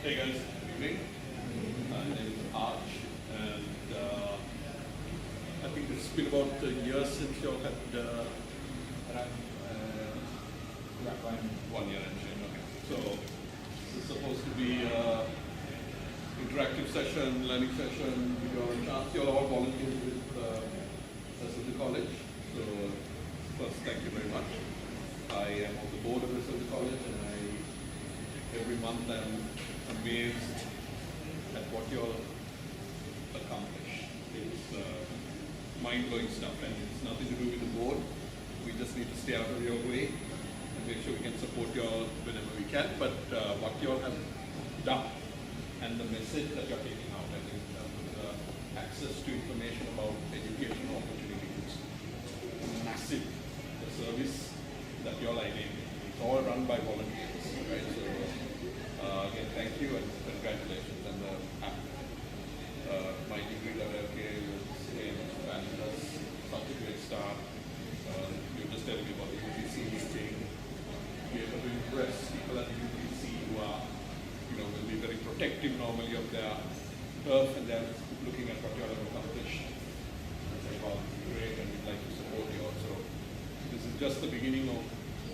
Hey guys, good evening. My name is Arj, and I think it's been about a year since you all had Around, around 1 year and change. Okay. So this is supposed to be an interactive session, learning session. Your chance, you all volunteers with us at the college. So first, thank you very much. I am on the board of this at the college, and every month I'm amazed at what you all accomplish. It's mind-blowing stuff, and it's nothing to do with the board. We just need to stay out of your way and make sure we can support you all whenever we can. But what you all have done and the message that you're taking out, I think, access to information about educational opportunities, massive. The service that you all are in, it's all run by volunteers, right? So again, thank you and congratulations. And my degree level was in fabulous, such a great start. You were just telling me about the UTC meeting. Be able to impress people at the UTC who are, will be very protective normally of their turf, and they're looking at what you all have accomplished. And say, wow, great, and we'd like to support you also. This is just the beginning of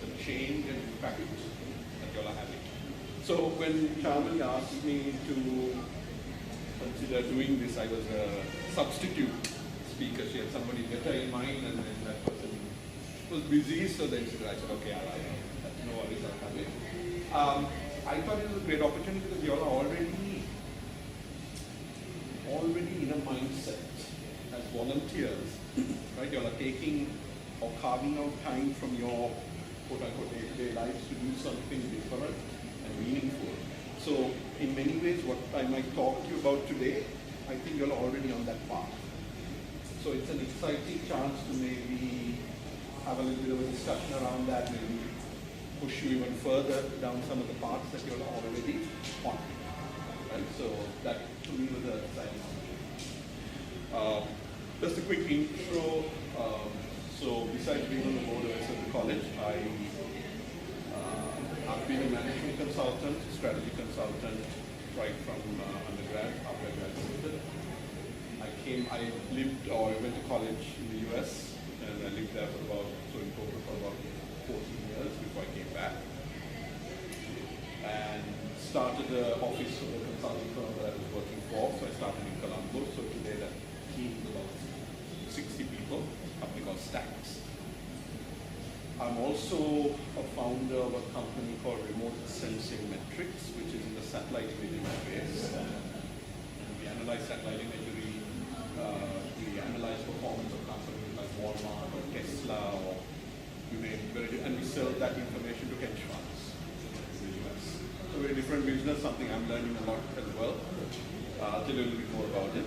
the change and impact that you all are having. So when Charmali asked me to consider doing this, I was a substitute speaker. She had somebody better in mind, and then that person was busy, so then I said, okay, no worries, I'll come in. I thought it was a great opportunity because you all are already in a mindset as volunteers, right? You all are taking or carving out time from your quote-unquote day-to-day lives to do something different and meaningful. So in many ways, what I might talk to you about today, I think you're already on that path. So it's an exciting chance to maybe have a little bit of a discussion around that, maybe push you even further down some of the paths that you're already on. Right? So that to me was an exciting opportunity. Just a quick intro. So besides being on the board of the college, I've been a management consultant, strategy consultant, right from undergrad, after I graduated. I went to college in the US, and I lived there in total for about 14 years before I came back. And started the office of the consulting firm that I was working for. So I started in Colombo. So today that team is about 60 people, a company called Stax. I'm also a founder of a company called Remote Sensing Metrics, which is in the satellite imaging space. And we analyze satellite imagery. We analyze performance of companies like Walmart or Tesla, or and we sell that information to hedge funds in the US. So very different business, something I'm learning a lot as well. I'll tell you a little bit more about it.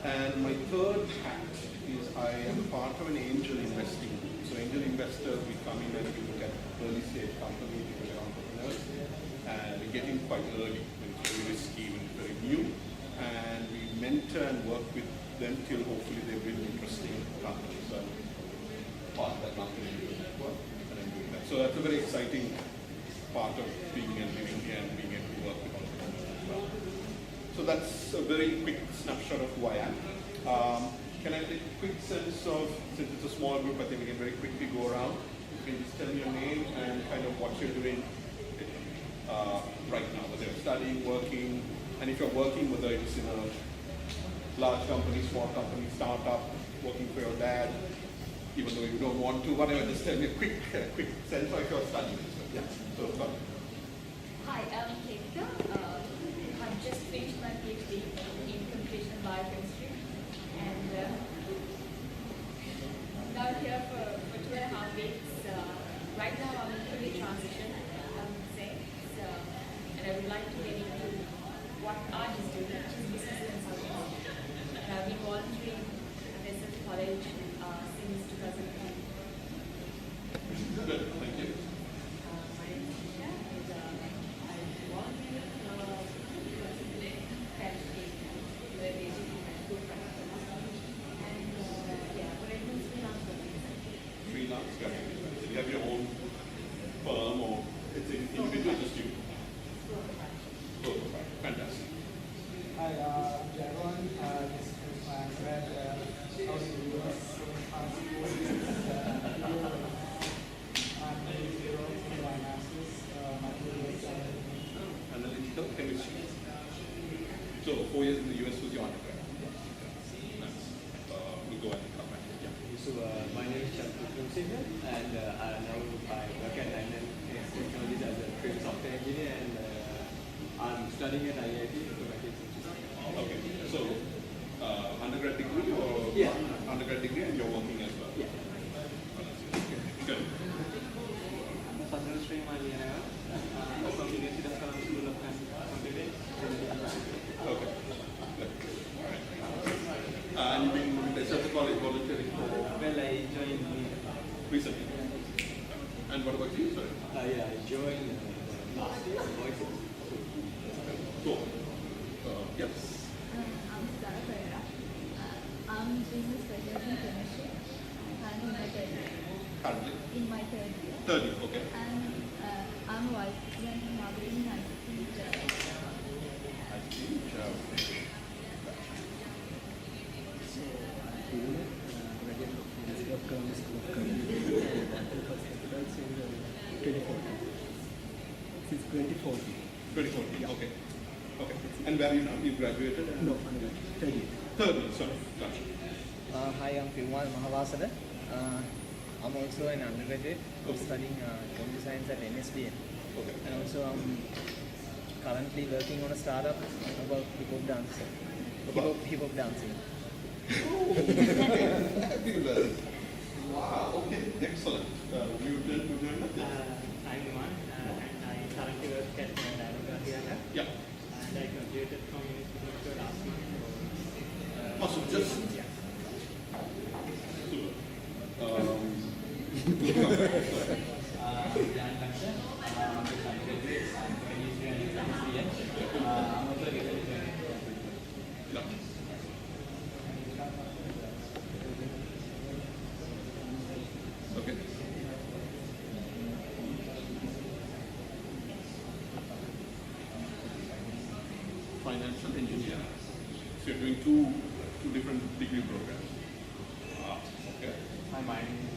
And my third hat is I am part of an angel investing group. So angel investors, we come in and we look at early stage companies, we look at entrepreneurs, and we get in quite early when it's very risky, when it's very new, and we mentor and work with them till hopefully they build interesting companies. So I'm part of that company network, and I'm doing that. So that's a very exciting part of being and living here and being able to work with entrepreneurs as well. So that's a very quick snapshot of who I am. Can I take a quick sense of, since it's a small group, I think we can very quickly go around. You can just tell me your name and kind of what you're doing right now, whether you're studying, working, and if you're working, whether it's in a large company, small company, startup, working for your dad, even though you don't want to, whatever, just tell me a quick sense of if you're studying. So, yeah, so sorry. Hi, I'm Kevika. I've just finished my PhD in computational biochemistry, and now I'm here for 2.5 weeks. Right now I'm in a transition, I would say, and I would like to get into what Arj is doing, which is business consulting. And I've been volunteering at SF College since 2010. Good, thank you. My name is Tisha. So 4 years in the US was your undergrad. Nice. We'll go ahead and come back. Yeah. So my name is Chandra, and now I work at Nine Technologies as a trained software engineer, and I'm studying at IIT Informatics Institute. Okay. So undergrad degree or Yeah. undergrad degree, and you're working as well. Yeah. Good. Arj Wignaraja from the University of Colombo School of Computing. Okay. Good. All right. And you've been at the college volunteering for Well, I joined recently. And what about you, sir? yeah, I joined last year, Voices. Cool. Yes. I'm Sarah Pereira. I'm doing a specialty in chemistry. I'm in my third year. Currently. In my third year. Third year, okay. And I'm a vice president in marketing and IT. I think. Graduate of University of Colombo School of Computing and first capitals in 2014. Since 2014. 2014. Okay. Okay. And where are you now? You graduated? And No, undergrad. Third year. Third year, sorry. Gotcha. Hi, I'm Pirmal Mahavasada. I'm also an undergraduate studying computer science at NSBN. Okay. And also I'm currently working on a startup about hip-hop dancing. Hip-hop dancing. Fabulous. Wow. Okay. Excellent. You did join us? I'm Iman, and I currently work at Arj Yeah. and I graduated from University of Colombo last month. Awesome. Just. Yeah. Super. Jan Laksha, I'm a undergraduate and chemistry and chemistry. I'm also a research Yeah. Okay. Financial engineering. So you're doing two different degree programs. Ah, okay. Hi, my name is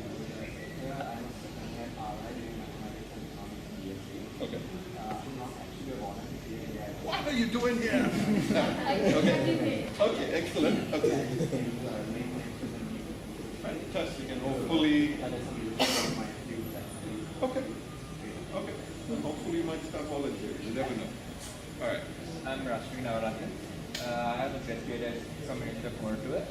I'm studying at Arj doing mathematics and economics in BSc. Okay. I'm not actually a volunteer here. What are you doing here? Okay. Okay, excellent. Okay. Fantastic, and hopefully. That is using my views actually. Okay. Okay. Well, hopefully you might start volunteering. You never know. All right. I'm Arj Wignaraja. I have graduated from University of Colombo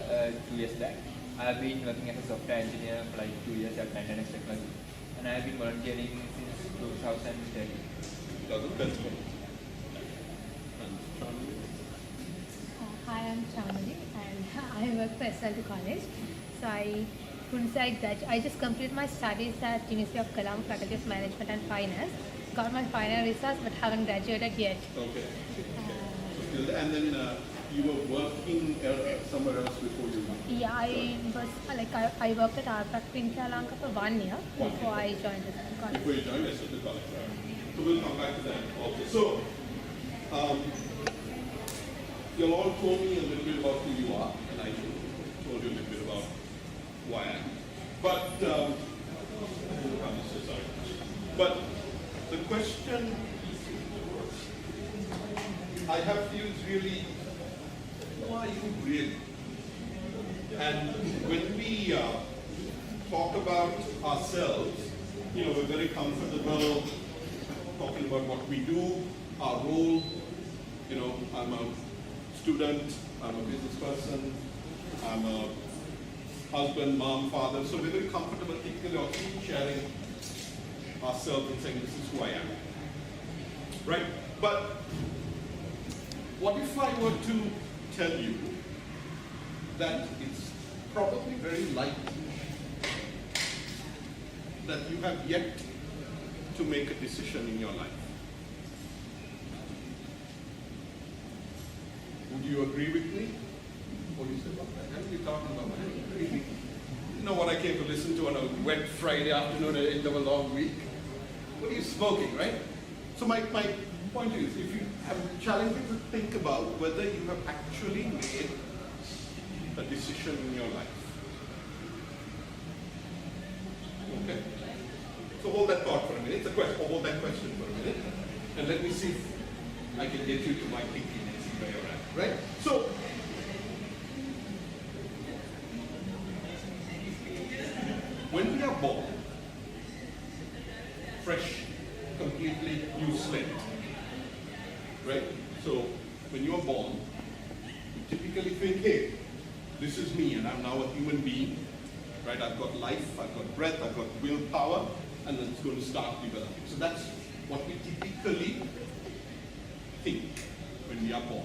2 years back. I have been working as a software engineer for like 2 years at Nine Technologies, and I have been volunteering since 2010. Doesn't that's good. And Chandra? Hi, I'm Chandani and I work for SL2 College. So I just completed my studies at University of Colombo Faculty of Management and Finance. Got my final results but haven't graduated yet. Okay. And then you were working somewhere else before you. Yeah, I worked at our factory in Sri Lanka for 1 year before I joined this college. Before you joined us at the college, right? So we'll come back to that also. So, you all told me a little bit about who you are, and I told you a little bit about who I am. But, I'm so sorry. But the question I have for you is really, who are you really? And when we talk about ourselves, you know, we're very comfortable talking about what we do, our role. You know, I'm a student, I'm a business person, I'm a husband, mom, father. So we're very comfortable typically of sharing ourselves and saying, this is who I am. Right? But what if I were to tell you that it's probably very likely that you have yet to make a decision in your life? Would you agree with me? Or you say, what the hell are you talking about? You know what I came to listen to on a wet Friday afternoon at the end of a long week? What are you smoking, right? So my point is, if you have challenged you to think about whether you have actually made a decision in your life. Okay? So hold that thought for a minute. Hold that question for a minute. And let me see if I can get you to my thinking and see where you're at, right? So, when we are born, fresh, completely new slate, right? So, when you are born, you typically think, hey, this is me and I'm now a human being, right? I've got life, I've got breath, I've got willpower, and then it's going to start developing. So that's what we typically think when we are born,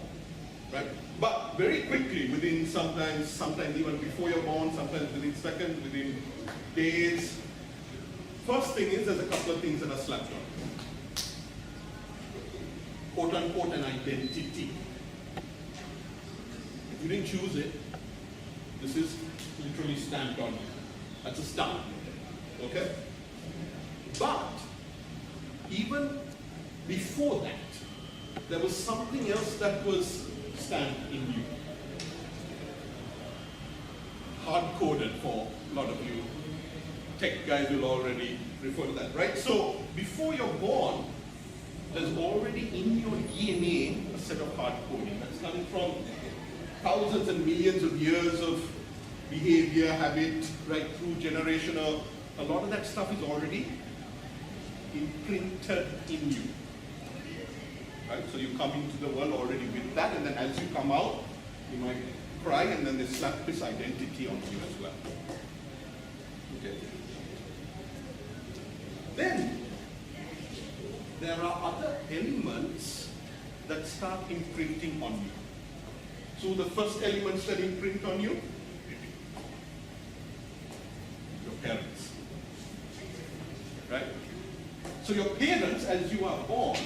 right? But very quickly, within sometimes even before you're born, sometimes within seconds, within days, first thing is there's a couple of things that are slapped on. Quote unquote an identity. If you didn't choose it, this is literally stamped on you. That's a stamp, okay? But even before that, there was something else that was stamped in you. Hard-coded for a lot of you. Tech guys will already refer to that, right? So before you're born, there's already in your DNA a set of hard coding that's coming from thousands and millions of years of behavior, habit, right through generational. A lot of that stuff is already imprinted in you. Right? So you come into the world already with that, and then as you come out, you might cry, and then they slap this identity on you as well. Okay. Then there are other elements that start imprinting on you. So the first elements that imprint on you, your parents. Right? So your parents, as you are born,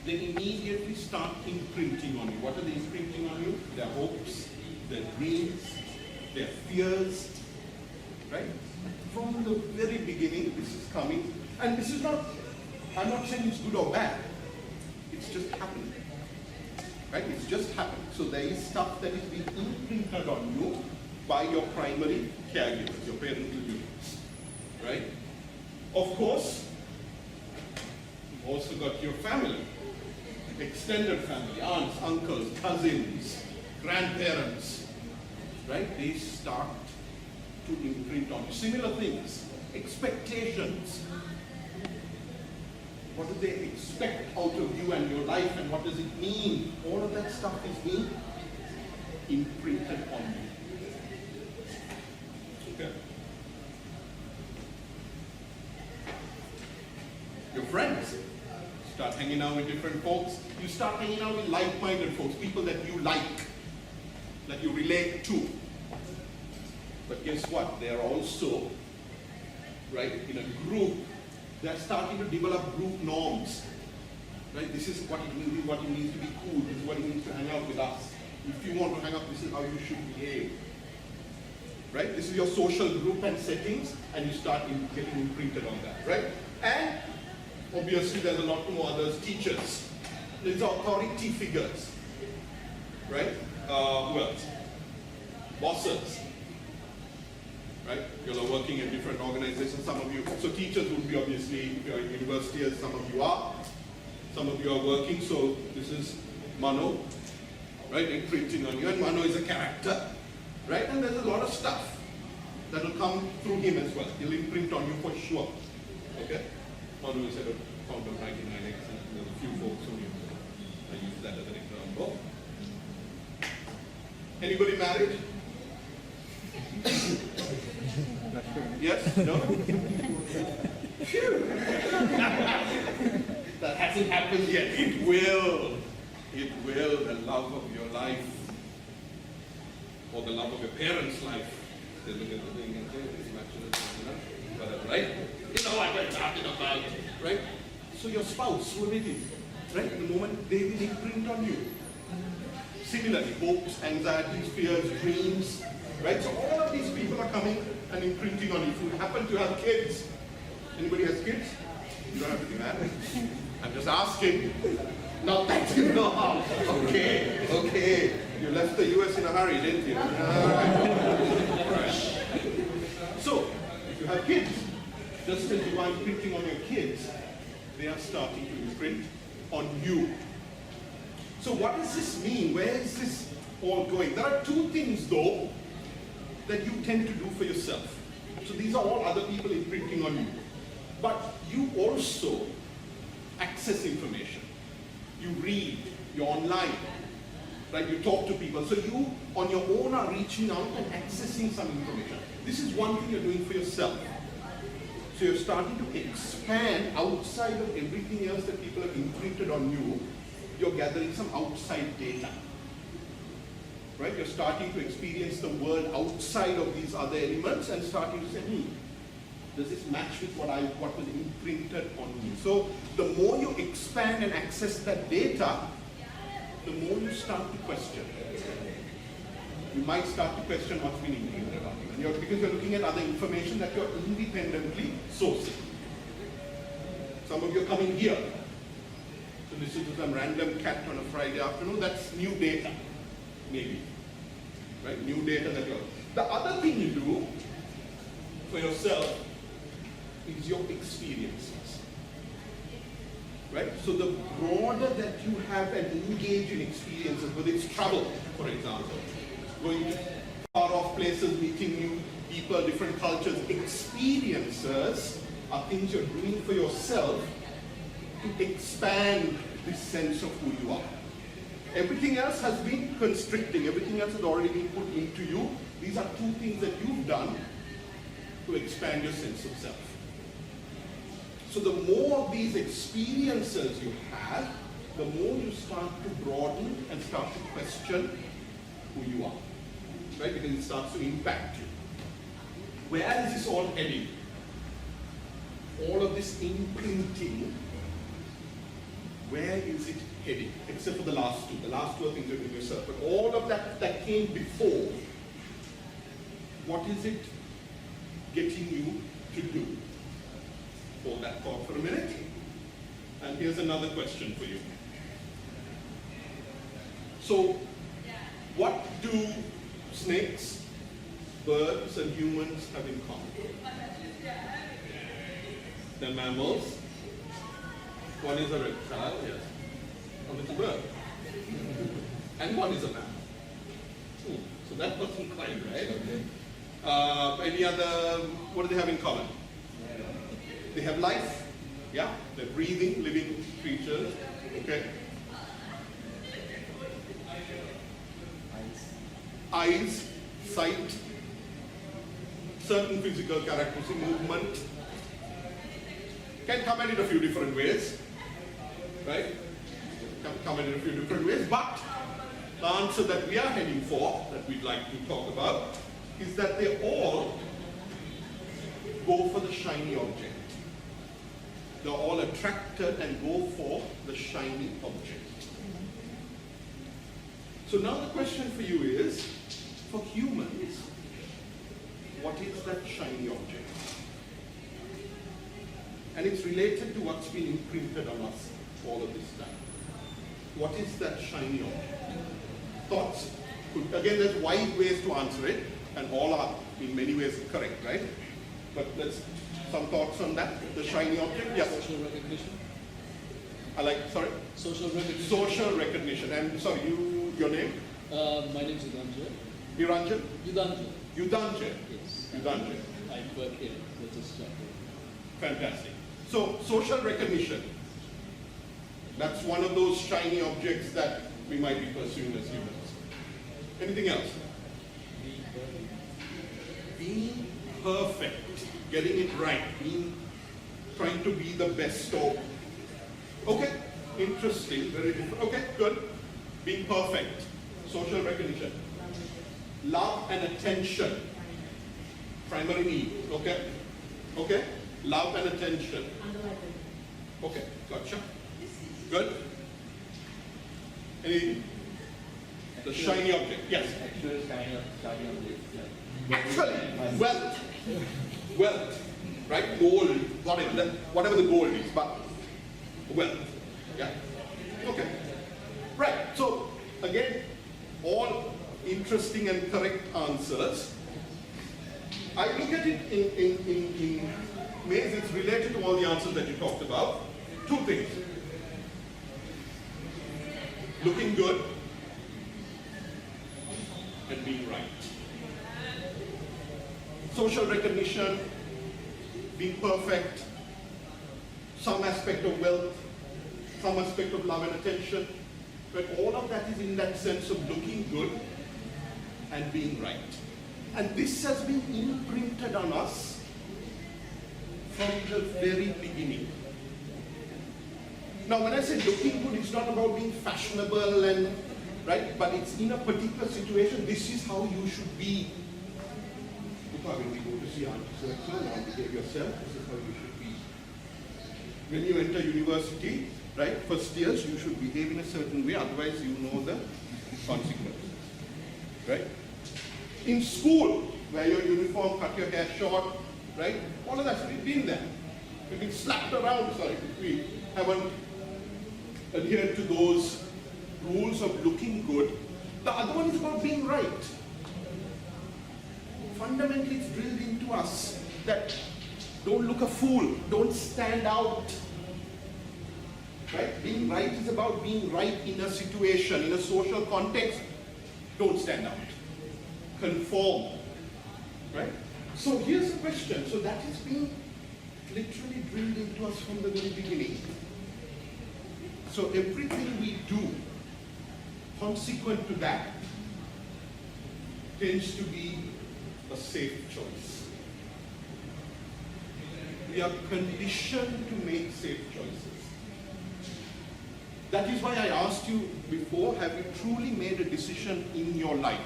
they immediately start imprinting on you. What are they imprinting on you? Their hopes, their dreams, their fears, right? From the very beginning, this is coming. And this is not, I'm not saying it's good or bad. It's just happening. Right? It's just happening. So there is stuff that is being imprinted on you by your primary caregivers, your parental units. Right? Of course, you've also got your family. Extended family, aunts, uncles, cousins, grandparents, right? They start to imprint on you. Similar things, expectations. What do they expect out of you and your life, and what does it mean? All of that stuff is being imprinted on you. Okay. Your friends. Start hanging out with different folks. You start hanging out with like-minded folks, people that you like, that you relate to. But guess what? They're also, right, in a group. They're starting to develop group norms. Right? This is what it means to be cool. This is what it means to hang out with us. If you want to hang out, this is how you should behave. Right? This is your social group and settings, and you start getting imprinted on that. Right? And obviously, there's a lot more others. Teachers. There's authority figures. Right? Who else? Bosses. Right? You're working in different organizations, some of you. So teachers would be obviously, if you're in university, as some of you are. Some of you are working, so this is Mano. Right? Imprinting on you. And Mano is a character. Right? And there's a lot of stuff that will come through him as well. He'll imprint on you for sure. Okay? Manu is at a founder of 99X, and there's a few folks who I use that as an example. Anybody married? Yes? No? Phew. That hasn't happened yet. It will. It will. The love of your life, or the love of your parents' life. They look at the thing and say, this matches, whatever, right? You know what we're talking about, right? So your spouse, who it is, right? The moment they will imprint on you. Similarly, hopes, anxieties, fears, dreams, right? So all of these people are coming and imprinting on you. If you happen to have kids, anybody has kids? You don't have to be married. I'm just asking. Not that you know how. Okay. You left the US in a hurry, didn't you? All right. So, if you have kids, just as you are imprinting on your kids, they are starting to imprint on you. So what does this mean? Where is this all going? There are two things though that you tend to do for yourself. So these are all other people imprinting on you. But you also access information. You read, you're online, right? You talk to people. So you, on your own, are reaching out and accessing some information. This is one thing you're doing for yourself. So you're starting to expand outside of everything else that people have imprinted on you. You're gathering some outside data. Right? You're starting to experience the world outside of these other elements and starting to say, does this match with what was imprinted on me? So the more you expand and access that data, the more you start to question. You might start to question what's been imprinted on you. Because you're looking at other information that you're independently sourcing. Some of you are coming here to listen to some random cat on a Friday afternoon. That's new data, maybe. Right? New data that you're... The other thing you do for yourself is your experiences. Right? So the broader that you have and engage in experiences, whether it's travel, for example, going to far off places, meeting new people, different cultures, experiences are things you're doing for yourself to expand this sense of who you are. Everything else has been constricting, everything else has already been put into you. These are two things that you've done to expand your sense of self. So the more of these experiences you have, the more you start to broaden and start to question who you are. Right? Because it starts to impact you. Where is this all heading? All of this imprinting, where is it heading? Except for the last two. The last two are things you're doing yourself. But all of that came before, what is it getting you to do? Hold that thought for a minute. And here's another question for you. So, what do snakes, birds, and humans have in common? They're mammals. One is a reptile, yes. One is a bird. And one is a mammal. So that wasn't quite right. Okay. Any other, what do they have in common? They have life. Yeah? They're breathing, living creatures. Okay. Eyes, sight, certain physical characteristics, movement. Can come at it a few different ways, right? Can come at it a few different ways, but the answer that we are heading for, that we'd like to talk about, is that they all go for the shiny object. They're all attracted and go for the shiny object. So now the question for you is, for humans, what is that shiny object? And it's related to what's been imprinted on us all of this time. What is that shiny object? Thoughts? Again, there's wide ways to answer it, and all are in many ways correct, right? But let's, some thoughts on that? The shiny object? Yes. Social recognition. Sorry? Social recognition. Social recognition. And sorry, your name? My name is Yudhanje. Niranjan? Yudhanje. Yudhanje. Yes. Yudhanje. I work here. That is Fantastic. So, social recognition. That's one of those shiny objects that we might be pursuing as humans. Anything else? Being perfect. Getting it right. Trying to be the best of. Okay, interesting, very different. Okay, good. Being perfect. Social recognition. Love and attention. Primary need. Okay? Okay? Love and attention. Okay, gotcha. Good. Any? The shiny object. Yes. Actual shiny object. Yeah. Actually, wealth, right? Gold, whatever the gold is, but wealth. Yeah. Okay. Right. So again, all interesting and correct answers. I look at it in ways it's related to all the answers that you talked about. Two things. looking good, and being right. Social recognition, being perfect, some aspect of wealth, some aspect of love and attention, but all of that is in that sense of looking good and being right. And this has been imprinted on us from the very beginning. Now when I say looking good, it's not about being fashionable and, right, but it's in a particular situation, this is how you should be. When we go to see Arj Wignaraja, now behave yourself, this is how you should be. When you enter university, right, first years, you should behave in a certain way, otherwise you know the consequences, right? In school, wear your uniform, cut your hair short, right? All of that's been there. We've been slapped around, sorry, if we haven't adhered to those rules of looking good. The other one is about being right. Fundamentally, it's drilled into us that don't look a fool, don't stand out. Right? Being right is about being right in a situation, in a social context. Don't stand out. Conform. Right? So here's the question. So that has been literally drilled into us from the very beginning. So everything we do consequent to that tends to be a safe choice. We are conditioned to make safe choices. That is why I asked you before, have you truly made a decision in your life?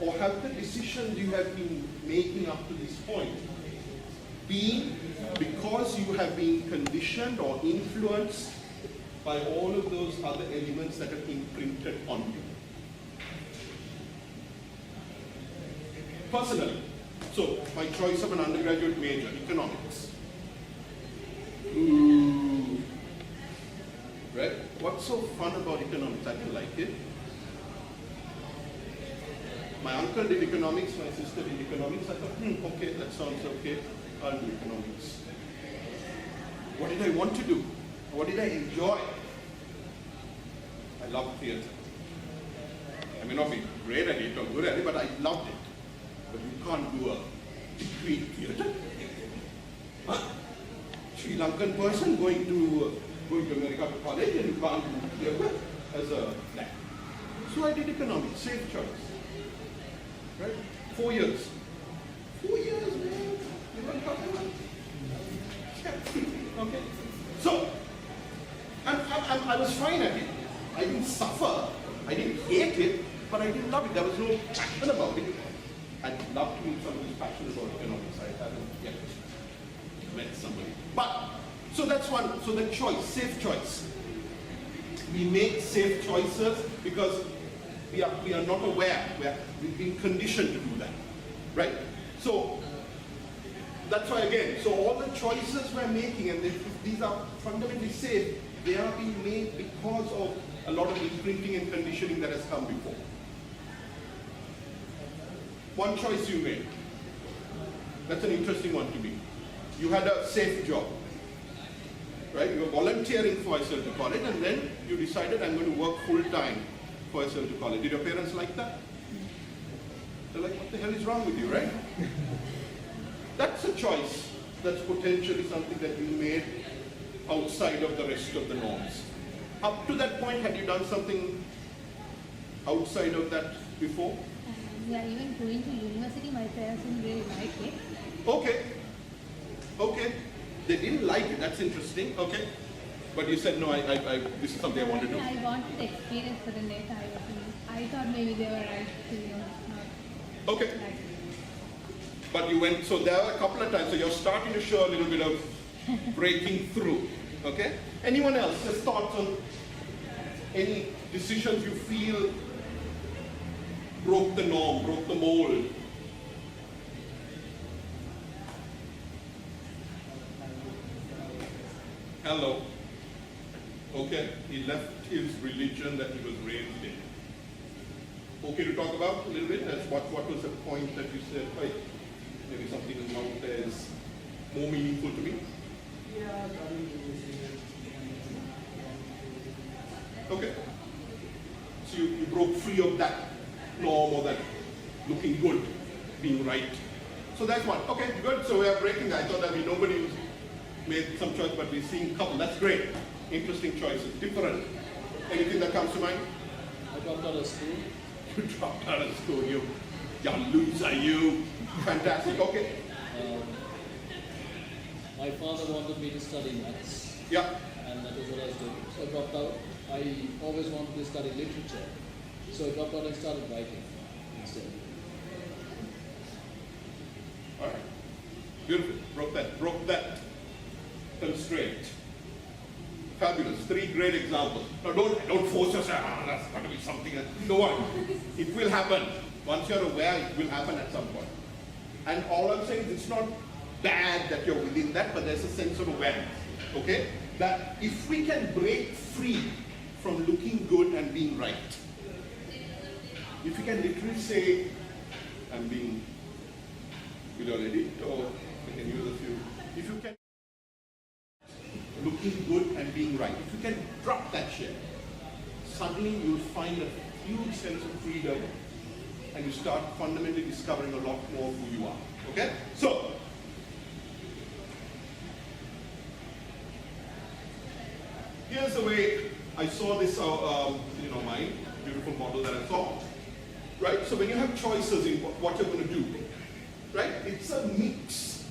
Or have the decisions you have been making up to this point been because you have been conditioned or influenced by all of those other elements that are imprinted on you? Personally, so my choice of an undergraduate major, economics. Ooh. Right? What's so fun about economics? I didn't like it. My uncle did economics, my sister did economics. I thought, okay, that sounds okay. I'll do economics. What did I want to do? What did I enjoy? I loved theatre. I may not be great at it or good at it, but I loved it. But you can't do a degree in theatre. Huh? Sri Lankan person going to America to college and you can't do theatre as a plan. So I did economics, safe choice. Right? 4 years. 4 years, man. You know what I'm talking about? Yeah. Okay. So, I was fine at it. I didn't suffer. I didn't hate it, but I didn't love it. There was no passion about it. I'd love to meet somebody who's passionate about economics. I haven't yet met somebody. But, so that's one. So the choice, safe choice. We make safe choices because we are not aware. We've been conditioned to do that, right? So that's why again, so all the choices we're making, and if these are fundamentally safe, they are being made because of a lot of imprinting and conditioning that has come before. One choice you made. That's an interesting one to me. You had a safe job, right? You were volunteering for ISL to college, and then you decided, I'm going to work full time for ISL to college. Did your parents like that? They're like, what the hell is wrong with you, right? That's a choice. That's potentially something that you made outside of the rest of the norms. Up to that point, had you done something outside of that before? Yeah, even going to university, my parents didn't really like it. Okay. Okay. They didn't like it. That's interesting. Okay. But you said, no, this is something I want to do. I wanted experience for the net. I thought maybe they were right to, not Okay. like it. But you went, so there were a couple of times, so you're starting to show a little bit of breaking through. Okay? Anyone else? Just thoughts on any decisions you feel broke the norm, broke the mold? Hello. Okay, he left his religion that he was raised in. Okay to talk about a little bit? That's what was the point that you said, hey, maybe something out there is more meaningful to me? Yeah, Okay. So you broke free of that norm or that looking good, being right. So that's one. Okay, good. So we are breaking that. I thought that nobody made some choice, but we're seeing a couple. That's great. Interesting choices. Different. Anything that comes to mind? I dropped out of school. You dropped out of school. You loser, you. Fantastic. Okay. My father wanted me to study maths, Yeah. and that was what I was doing. So I dropped out. I always wanted to study literature, so I dropped out and started writing instead. All right. Beautiful. Broke that constraint. Fabulous. 3 great examples. Now don't force yourself. That's got to be something. No one. It will happen. Once you're aware, it will happen at some point. And all I'm saying is it's not bad that you're within that, but there's a sense of awareness. Okay? That if we can break free from looking good and being right, if you can literally say, I'm being good already, or we can use a few. If you can looking good and being right, if you can drop that shit, suddenly you'll find a huge sense of freedom and you start fundamentally discovering a lot more of who you are. Okay? So, here's the way I saw this, my beautiful model that I saw. Right? So when you have choices in what you're going to do, right? It's a mix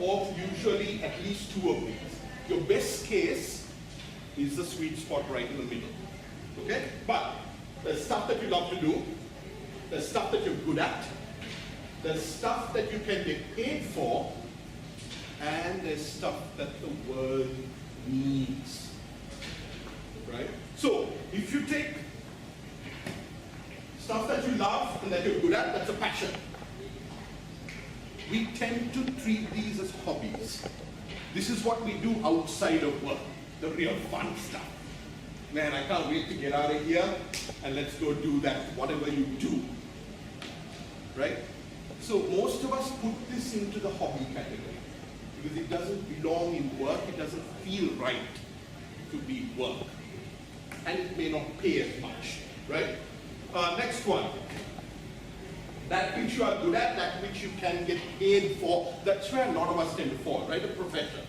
of usually at least 2 of these. Your best case is the sweet spot right in the middle. Okay? But there's stuff that you love to do. There's stuff that you're good at. There's stuff that you can get paid for. And there's stuff that the world needs. Right? So, if you take stuff that you love and that you're good at, that's a passion. We tend to treat these as hobbies. This is what we do outside of work, the real fun stuff. Man, I can't wait to get out of here and let's go do that, whatever you do. Right? So most of us put this into the hobby category because it doesn't belong in work, it doesn't feel right to be work. And it may not pay as much, right? Next one. That which you are good at, that which you can get paid for, that's where a lot of us tend to fall, right? A profession.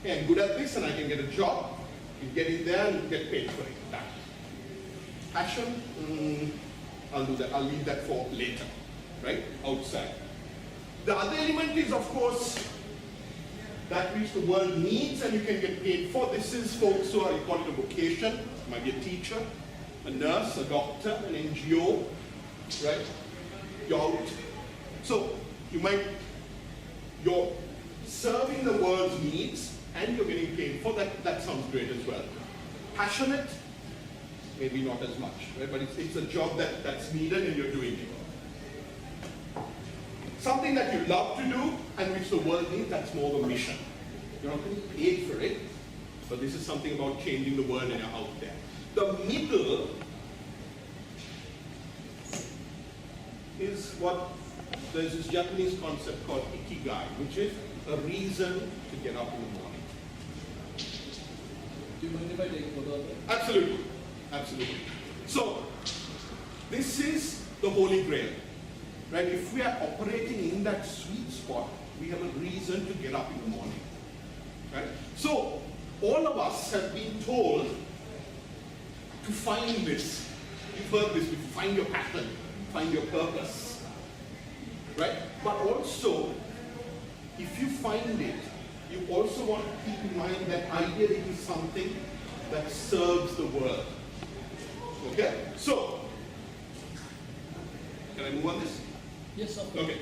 Hey, I'm good at this and I can get a job, you get in there and get paid for it. That. Passion, I'll do that, I'll leave that for later, right? Outside. The other element is, of course, that which the world needs and you can get paid for. This is folks who are, you call it a vocation, it might be a teacher, a nurse, a doctor, an NGO, right? You're out. So you're serving the world's needs and you're getting paid for that. That sounds great as well. Passionate, maybe not as much, right? But it's a job that's needed and you're doing it. Something that you love to do and which the world needs, that's more of a mission. You're not getting paid for it, but this is something about changing the world and you're out there. The middle is what, there's this Japanese concept called ikigai, which is a reason to get up in the morning. Do you mind if I take a photo of it? Absolutely, absolutely. So, this is the Holy Grail, right? If we are operating in that sweet spot, we have a reason to get up in the morning, right? So, all of us have been told to find this. You've heard this, find your passion, find your purpose, right? But also, if you find it, you also want to keep in mind that ideally it is something that serves the world. Okay? So, can I move on this? Yes, of course. Okay.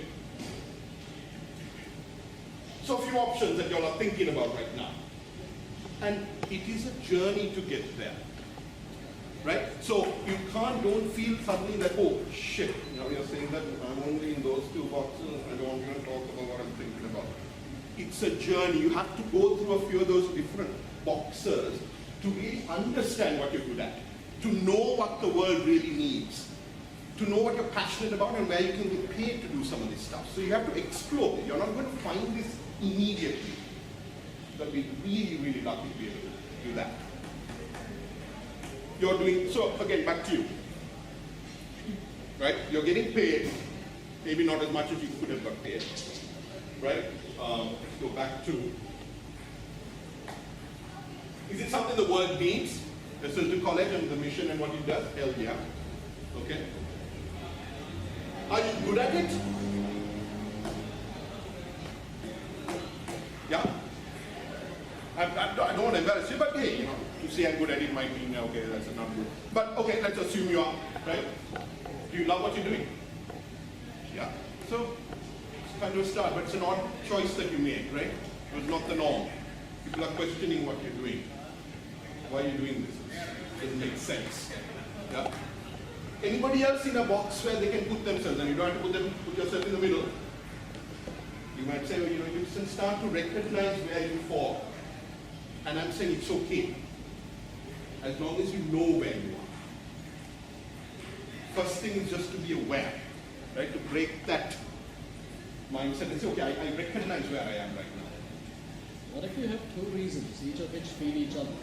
So a few options that y'all are thinking about right now. And it is a journey to get there. Right? So you don't feel suddenly that, oh shit, you're saying that I'm only in those 2 boxes, I don't even talk about what I'm thinking about. It's a journey. You have to go through a few of those different boxes to really understand what you're good at, to know what the world really needs, to know what you're passionate about and where you can get paid to do some of this stuff. So you have to explore it. You're not going to find this immediately. You'll be really, really lucky to be able to do that. You're doing, so again, back to you. right? You're getting paid, maybe not as much as you could have got paid, right? Let's go back to, is it something the world needs? Let's go to college and the mission and what it does? Hell yeah. Okay. Are you good at it? Yeah? I don't want to embarrass you, but hey, you know, to say I'm good at it might mean, okay, that's not good. But okay, let's assume you are, right? Do you love what you're doing? Yeah. So, it's kind of a start, but it's an odd choice that you made, right? It was not the norm. People are questioning what you're doing. Why are you doing this? It doesn't make sense. Yeah? Anybody else in a box where they can put themselves, and you don't have to put yourself in the middle? You might say, well, you know, you can start to recognize where you fall. And I'm saying it's okay, as long as you know where you are. First thing is just to be aware, right? To break that mindset and say, okay, I recognize where I am right now. What if you have two reasons, each of which feed each other?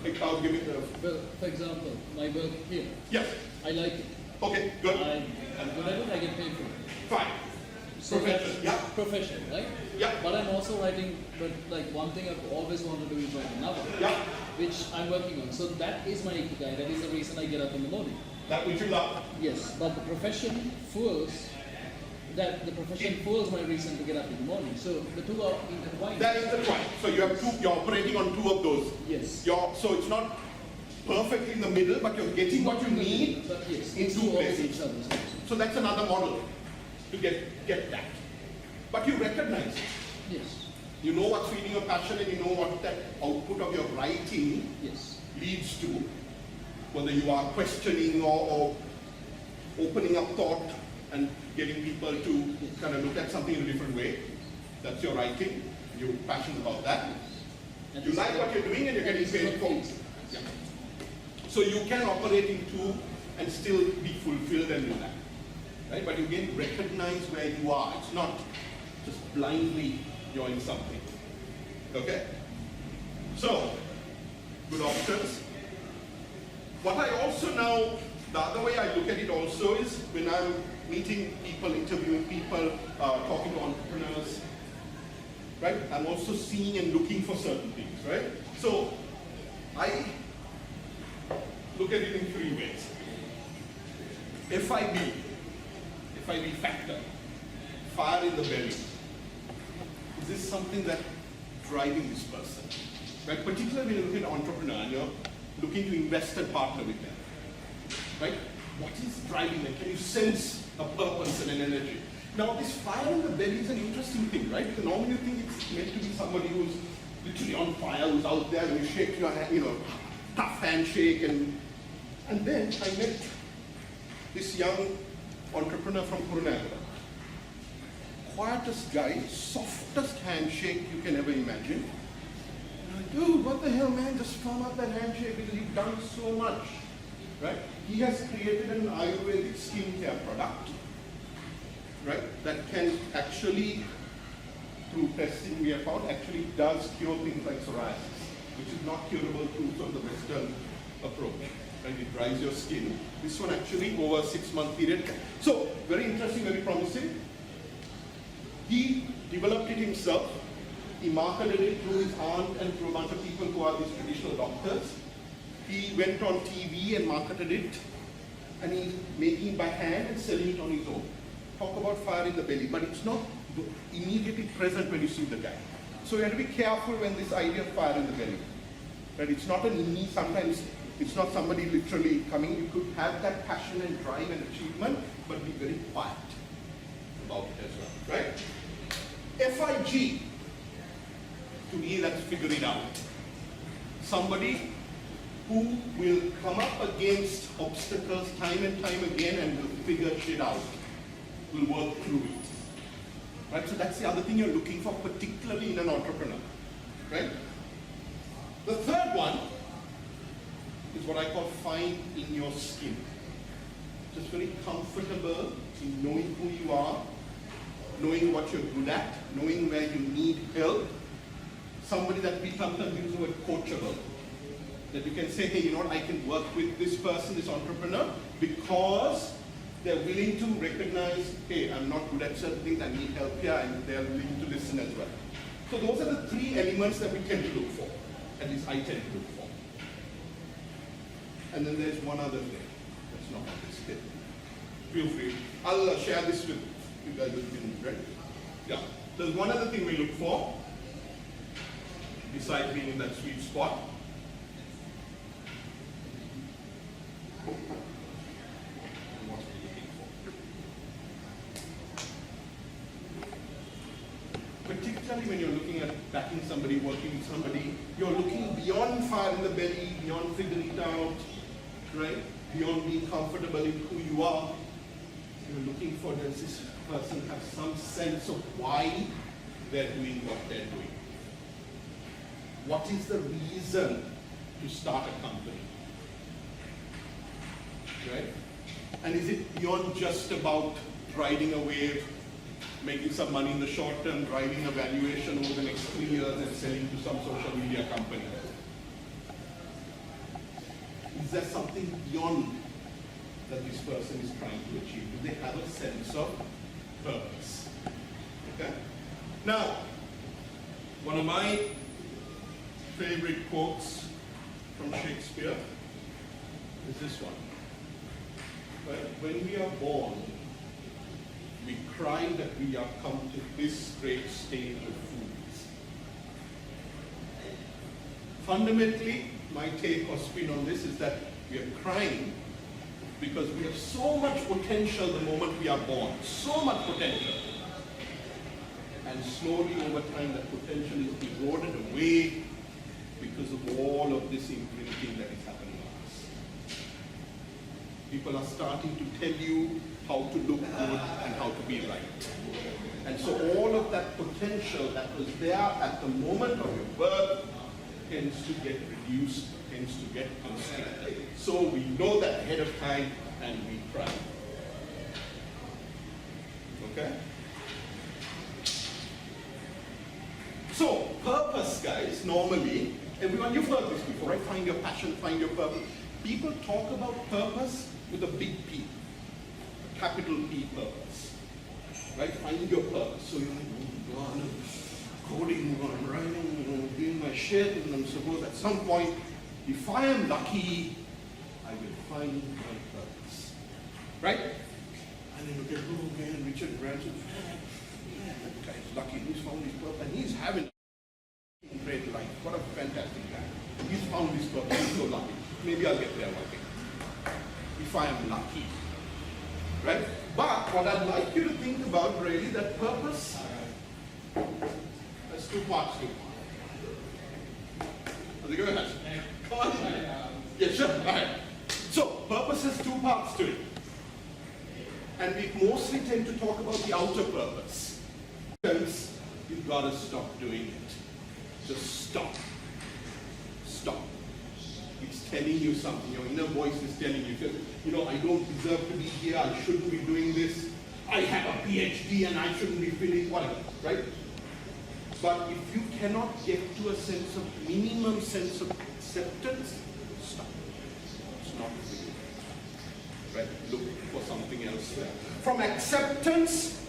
Like I'll give it a... Well, for example, my work here. Yes. I like it. Okay, good. I'm good at it, I get paid for it. Fine. So Profession, that's yeah. profession, right? Yeah. But I'm also writing, but like one thing I've always wanted to do is write a novel. Yeah. Which I'm working on. So that is my ikigai, that is the reason I get up in the morning. That which you love. Yes, but the profession fuels my reason to get up in the morning. So the two are intertwined. That is the point. So you have two, you're operating on two of those. Yes. So it's not perfectly in the middle, but you're getting what you need But yes, in it's two two places. each other. So that's another model to get that. But you recognize it. Yes. You know what's feeding your passion and you know what that output of your writing Yes. leads to. Whether you are questioning or opening up thought and getting people to kind of look at something in a different way. That's your writing. You're passionate about that. And You this like is what you're doing and you're getting paid for it. Yeah. So you can operate in two and still be fulfilled and do that. Right? But you again recognize where you are. It's not just blindly doing something. Okay? So, good options. What I also now, the other way I look at it also is when I'm meeting people, interviewing people, talking to entrepreneurs, right? I'm also seeing and looking for certain things, right? So, I look at it in three ways. FIB factor, fire in the belly. Is this something that's driving this person? Right? Particularly when you look at an entrepreneur and you're looking to invest and partner with them. Right? What is driving them? Can you sense a purpose and an energy? Now this fire in the belly is an interesting thing, right? Because normally you think it's meant to be somebody who's literally on fire, who's out there and you shake your hand, tough handshake and then I met this young entrepreneur from Kurunagala. Quietest guy, softest handshake you can ever imagine. And I'm like, dude, what the hell, man? Just firm up that handshake because you've done so much, right? He has created an Ayurvedic skincare product, right? That can actually, through testing we have found, actually does cure things like psoriasis, which is not curable through sort of the Western approach. Right? It dries your skin. This one actually over a 6-month period. So very interesting, very promising. He developed it himself. He marketed it through his aunt and through a bunch of people who are these traditional doctors. He went on TV and marketed it, and he's making it by hand and selling it on his own. Talk about fire in the belly, but it's not immediately present when you see the guy. So you have to be careful when this idea of fire in the belly. Right? It's not an easy, sometimes it's not somebody literally coming. You could have that passion and drive and achievement, but be very quiet about it as well, right? FIG, to me that's figure it out. Somebody who will come up against obstacles time and time again and will figure shit out, will work through it. Right? So that's the other thing you're looking for, particularly in an entrepreneur. Right? The third one is what I call fine in your skin. Just very comfortable in knowing who you are, knowing what you're good at, knowing where you need help. Somebody that we sometimes use the word coachable. That you can say, hey, you know what, I can work with this person, this entrepreneur, because they're willing to recognize, hey, I'm not good at certain things, I need help here, and they're willing to listen as well. So those are the three elements that we tend to look for, at least I tend to look for. And then there's one other thing that's not on this tip. Feel free. I'll share this with you guys with me, right? Yeah. There's one other thing we look for, besides being in that sweet spot. What are we looking for? Particularly when you're looking at backing somebody, working with somebody, you're looking beyond fire in the belly, beyond figuring it out, right? Beyond being comfortable in who you are. You're looking for, does this person have some sense of why they're doing what they're doing? What is the reason to start a company? Right? And is it beyond just about riding a wave, making some money in the short term, driving a valuation over the next 3 years and selling to some social media company? Is there something beyond that this person is trying to achieve? Do they have a sense of purpose? Okay? Now, one of my favorite quotes from Shakespeare is this one. Right? When we are born, we cry that we are come to this great stage of fools. Fundamentally, my take or spin on this is that we are crying because we have so much potential the moment we are born, so much potential. And slowly over time that potential is eroded away because of all of this imprinting that is happening on us. People are starting to tell you how to look good and how to be right. And so all of that potential that was there at the moment of your birth tends to get reduced, tends to get constricted. So we know that ahead of time and we cry. Okay? So, purpose, guys, normally, everyone, you've heard this before, right? Find your passion, find your purpose. People talk about purpose with a big P, a capital P purpose, right? Find your purpose. So you're like, oh, I'm coding, I'm writing, I'm doing my shit, and I'm supposed at some point, if I am lucky, I will find my purpose, right? And then look at again, Richard Branson. Yeah, that guy's lucky, he's found his purpose, and he's having a great life. What a fantastic guy. He's found his purpose, he's so lucky. Maybe I'll get there one day, if I am lucky, right? But what I'd like you to think about really, that purpose, there's two parts to it. How's it going, Ash? Come on. Yeah, sure. All right. So, purpose has two parts to it. And we mostly tend to talk about the outer purpose. Because you've got to stop doing it. Just stop. Stop. It's telling you something. Your inner voice is telling you, you know, I don't deserve to be here. I shouldn't be doing this. I have a PhD and I shouldn't be feeling whatever, right? But if you cannot get to a sense of, minimum sense of acceptance, stop. It's not for you. Right? Look for something else there. From acceptance,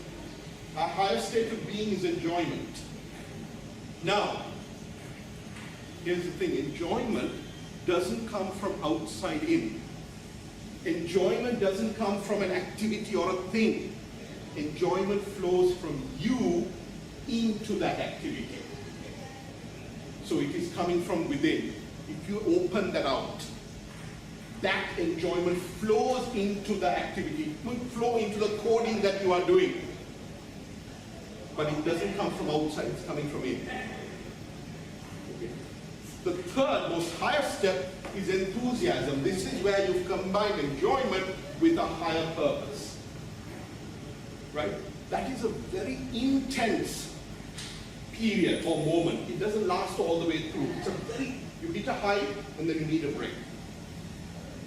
a higher state of being is enjoyment. Now, here's the thing, enjoyment doesn't come from outside in. Enjoyment doesn't come from an activity or a thing. Enjoyment flows from you into that activity. So it is coming from within. If you open that out, that enjoyment flows into the activity. It will flow into the coding that you are doing. But it doesn't come from outside, it's coming from in. Okay. The third, most higher step is enthusiasm. This is where you've combined enjoyment with a higher purpose. Right? That is a very intense period or moment. It doesn't last all the way through. It's a very, you hit a high and then you need a break.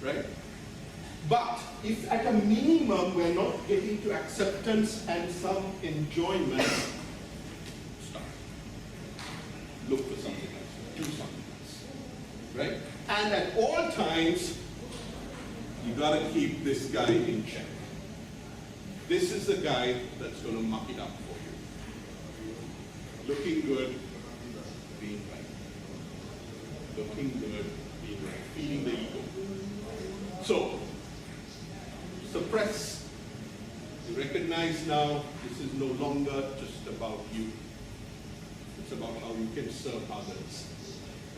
Right? But if at a minimum we're not getting to acceptance and some enjoyment, stop. Look for something else. Do something else. Right? And at all times, you gotta keep this guy in check. This is the guy that's going to muck it up for you. Looking good, being right. Looking good, being right. Feeding the ego. So, suppress. You recognize now this is no longer just about you. It's about how you can serve others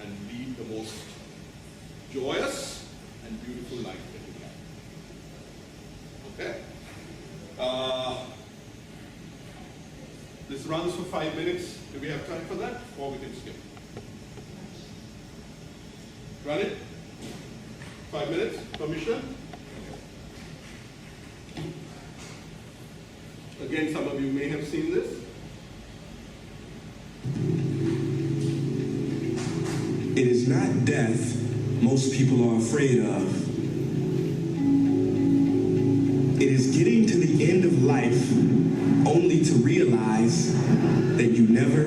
and lead the most joyous and beautiful life that you can. Okay? This runs for 5 minutes. Do we have time for that? Or we can skip? Run it? 5 minutes? Permission? Again, some of you may have seen this. It is not death most people are afraid of. It is getting to the end of life only to realize that you never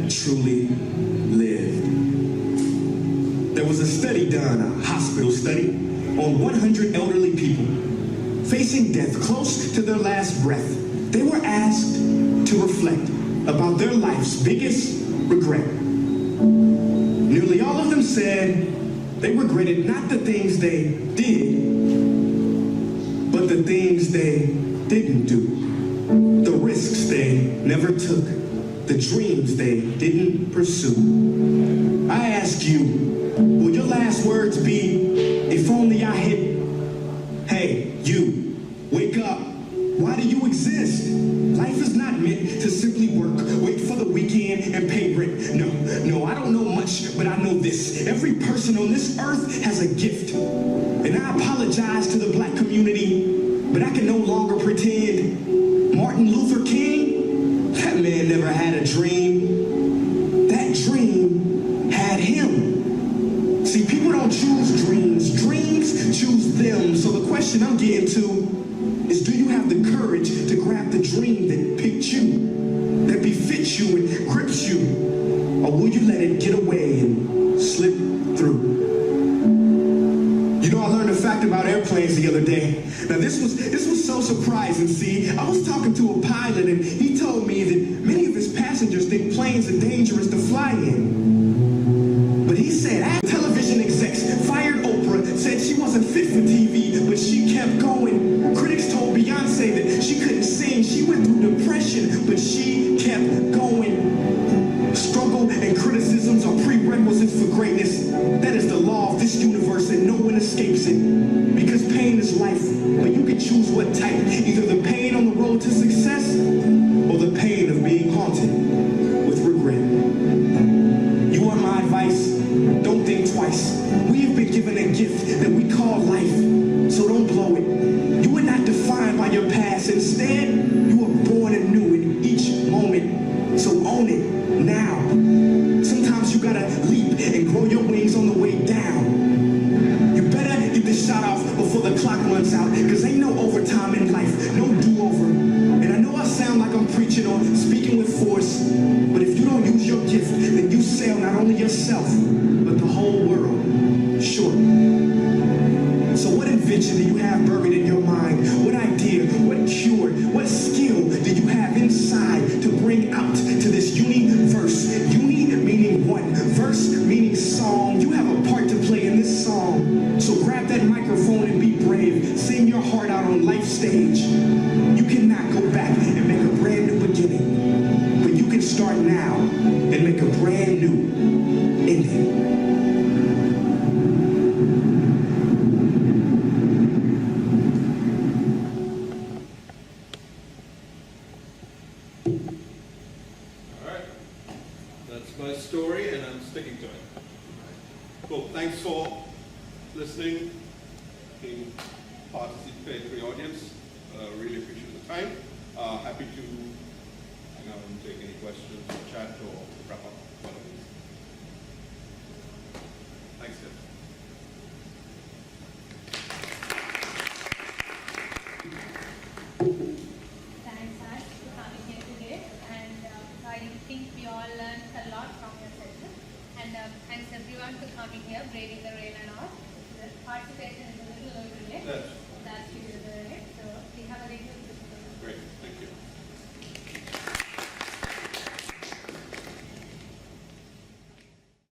truly lived. There was a study done, a hospital study, on 100 elderly people facing death close to their last breath. They were asked to reflect about their life's biggest regret. Nearly all of them said they regretted not the things they did, but the things they didn't do, the risks they never took, the dreams they didn't pursue. I ask you, will your last words be, if only I had, hey, you, wake up. Why do you exist? Life is not meant to simply work, wait for the weekend and pay rent. No, I don't know much, but I know this. Every person on this earth has a gift. And I apologize to the black community, but I can no longer pretend. Martin Luther King, that man never had a dream. That dream had him. See, people don't choose dreams. Dreams choose them. So the question I'm getting to is, do you have the courage to grab the dream that picked you, that befits you and grips you? Or will you let it get away and slip through? You know, I learned a fact about airplanes the other day. Now this was so surprising. See, I was talking to a pilot and he told me that many of his passengers think planes are dangerous to fly in. But he said, television execs fired Oprah, said she wasn't fit for TV, but she kept going. Critics told Beyonce that she couldn't sing, she went through depression, but she kept going. Struggle and criticisms are prerequisites for greatness. That is the law of this universe and no one escapes it. Because pain is life, but you can choose what type. Either the pain on the road to success or the pain of being haunted with regret. You want my advice? Don't think twice. We have been given a gift that we call life, so don't blow it. You are not defined by your past. Instead, you are born anew in each moment. So own it now. Sometimes you gotta leap and grow your wings on the way down. You better get this shot off before the clock runs out, because ain't no overtime in life, no do-over. And I know I sound like I'm preaching or speaking with force, but if you don't use your gift, then you sell not only yourself, but the whole world short. So what invention do you have buried in your mind? What idea, what cure, what skill do you have inside to bring out to this universe? Uni meaning one, verse meaning song. You have a part to play in this song. So grab that microphone and be brave. Sing your heart out on life stage. You cannot go back and make a brand new beginning, but you can start now and make a brand new ending. My story, and I'm sticking to it. Cool. Thanks for listening, being participatory audience. Really appreciate the time. Happy to hang out and take any questions, or chat, or wrap up one of these. Thanks, guys. Thanks, Arj, for coming here today. And I think we all learned a lot from your session. And thanks everyone for coming here, braving the rain and all. The participation is a little low today. That's due to the rain. So we have a regular